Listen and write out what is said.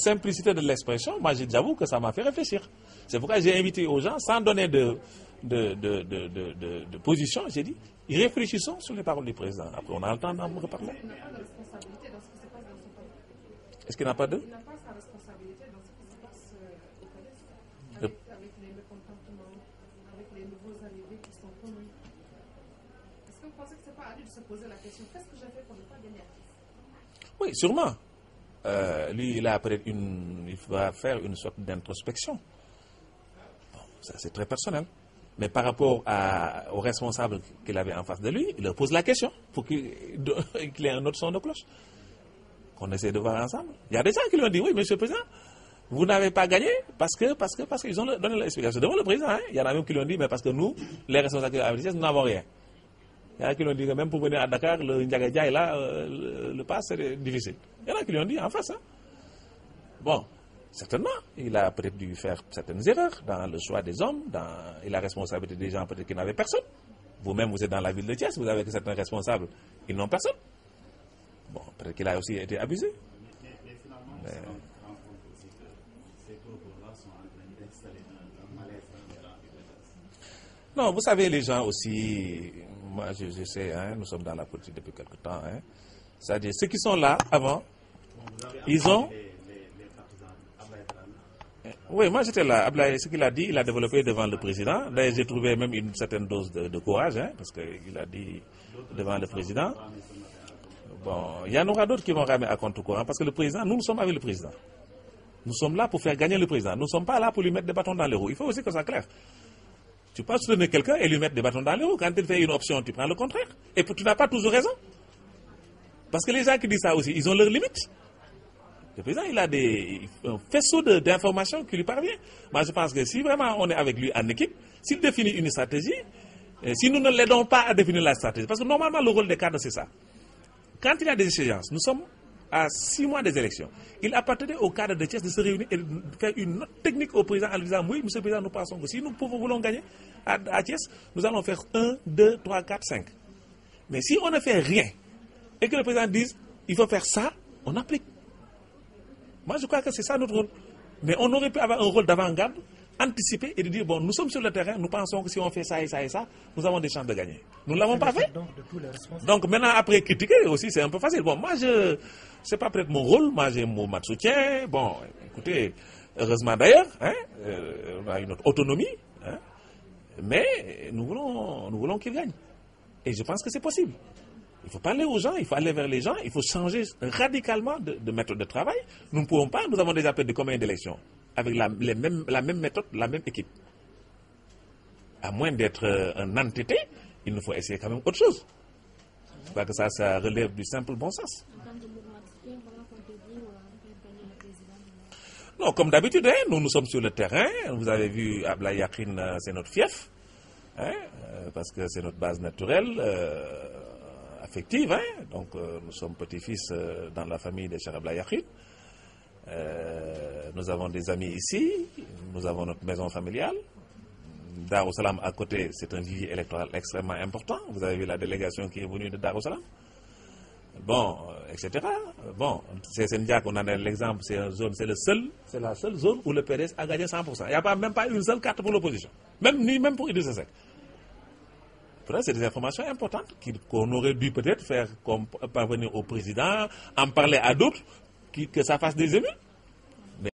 simplicité de l'expression, moi j'avoue que ça m'a fait réfléchir. C'est pourquoi j'ai invité aux gens, sans donner de position, j'ai dit, réfléchissons sur les paroles du président. Après, on a le temps d'en reparler. Est-ce qu'il n'a pas de Il n'a pas sa responsabilité dans ce qui se passe au PDS, avec les mécontentements, avec les nouveaux arrivés qui sont connus. Est-ce que vous pensez que ce n'est pas à lui de se poser la question, qu'est-ce que j'ai fait pour ne pas gagner? Oui, sûrement. Lui, il a peut-être il va faire une sorte d'introspection. Bon, ça c'est très personnel. Mais par rapport aux responsables qu'il avait en face de lui, il leur pose la question pour qu'il ait un autre son de cloche. Qu'on essaie de voir ensemble. Il y a des gens qui lui ont dit, oui, monsieur le président, vous n'avez pas gagné parce qu'ils ont donné l'explication devant le président. Hein. Il y en a même qui lui ont dit, mais parce que nous, les responsables de la vitesse, nous n'avons rien. Il y en a qui lui ont dit que même pour venir à Dakar, le Ndiagadja, là, le pass, c'est difficile. Il y en a qui lui ont dit en face. Hein. Bon, certainement, il a peut-être dû faire certaines erreurs dans le choix des hommes, et la responsabilité des gens peut-être qui n'avaient personne. Vous-même, vous êtes dans la ville de Thiès, vous avez certains responsables, ils n'ont personne. Bon, peut-être qu'il a aussi été abusé. Mais finalement, on se rend compte aussi que ces propos-là sont en train d'installer un malaise dans les. Non, vous savez, les gens aussi, moi je sais, hein, nous sommes dans la politique depuis quelque temps, hein, c'est-à-dire ceux qui sont là avant, ils ont... Oui, moi j'étais là. Ablaye, ce qu'il a dit, il a développé devant le président. D'ailleurs, j'ai trouvé même une certaine dose de courage, hein, parce qu'il a dit devant le président. Bon, il y en aura d'autres qui vont ramer à contre-courant, parce que le président, nous sommes avec le président. Nous sommes là pour faire gagner le président. Nous ne sommes pas là pour lui mettre des bâtons dans les roues. Il faut aussi que ça soit clair. Tu peux soutenir quelqu'un et lui mettre des bâtons dans les roues. Quand il fait une option, tu prends le contraire. Et tu n'as pas toujours raison. Parce que les gens qui disent ça aussi, ils ont leurs limites. Le président, il a un faisceau d'informations qui lui parvient. Moi, je pense que si vraiment on est avec lui en équipe, s'il définit une stratégie, si nous ne l'aidons pas à définir la stratégie, parce que normalement, le rôle des cadres, c'est ça. Quand il y a des échéances, nous sommes à 6 mois des élections. Il appartenait au cadre de Thiès de se réunir et de faire une note technique au président en lui disant, oui, monsieur le président, nous pensons que si nous voulons gagner à Thiès, nous allons faire 1, 2, 3, 4, 5. Mais si on ne fait rien, et que le président dise, il faut faire ça, on applique. Moi, je crois que c'est ça notre rôle. Mais on aurait pu avoir un rôle d'avant-garde, anticiper et de dire, bon, nous sommes sur le terrain, nous pensons que si on fait ça et ça et ça, nous avons des chances de gagner. Nous ne l'avons pas fait. Donc maintenant, après critiquer aussi, c'est un peu facile. Bon, moi, c'est pas peut-être mon rôle, moi j'ai mon mat de soutien. Bon, écoutez, heureusement d'ailleurs, hein, on a une autre autonomie, hein, mais nous voulons qu'ils gagnent. Et je pense que c'est possible. Il faut parler aux gens, il faut aller vers les gens, il faut changer radicalement de méthode de travail. Nous ne pouvons pas, nous avons déjà perdu combien d'élections avec la même méthode, la même équipe. À moins d'être un entité, il nous faut essayer quand même autre chose. Je crois que ça relève du simple bon sens. Non, comme d'habitude, hein, nous sommes sur le terrain. Vous avez vu, Ablaye Yakhine, c'est notre fief, hein, parce que c'est notre base naturelle. Affective, hein? Donc nous sommes petits-fils dans la famille de Cheikh Ablaye Yakhine. Nous avons des amis ici, nous avons notre maison familiale. Darou Salam à côté, c'est un vivier électoral extrêmement important. Vous avez vu la délégation qui est venue de Darou Salam. Bon, etc. Bon, c'est Sendiak, on en a l'exemple, c'est la seule zone où le PDS a gagné 100%. Il n'y a même pas une seule carte pour l'opposition. Même pour Idrissa Seck. C'est des informations importantes qu'on aurait dû peut-être faire parvenir au président, en parler à d'autres, que ça fasse des émules.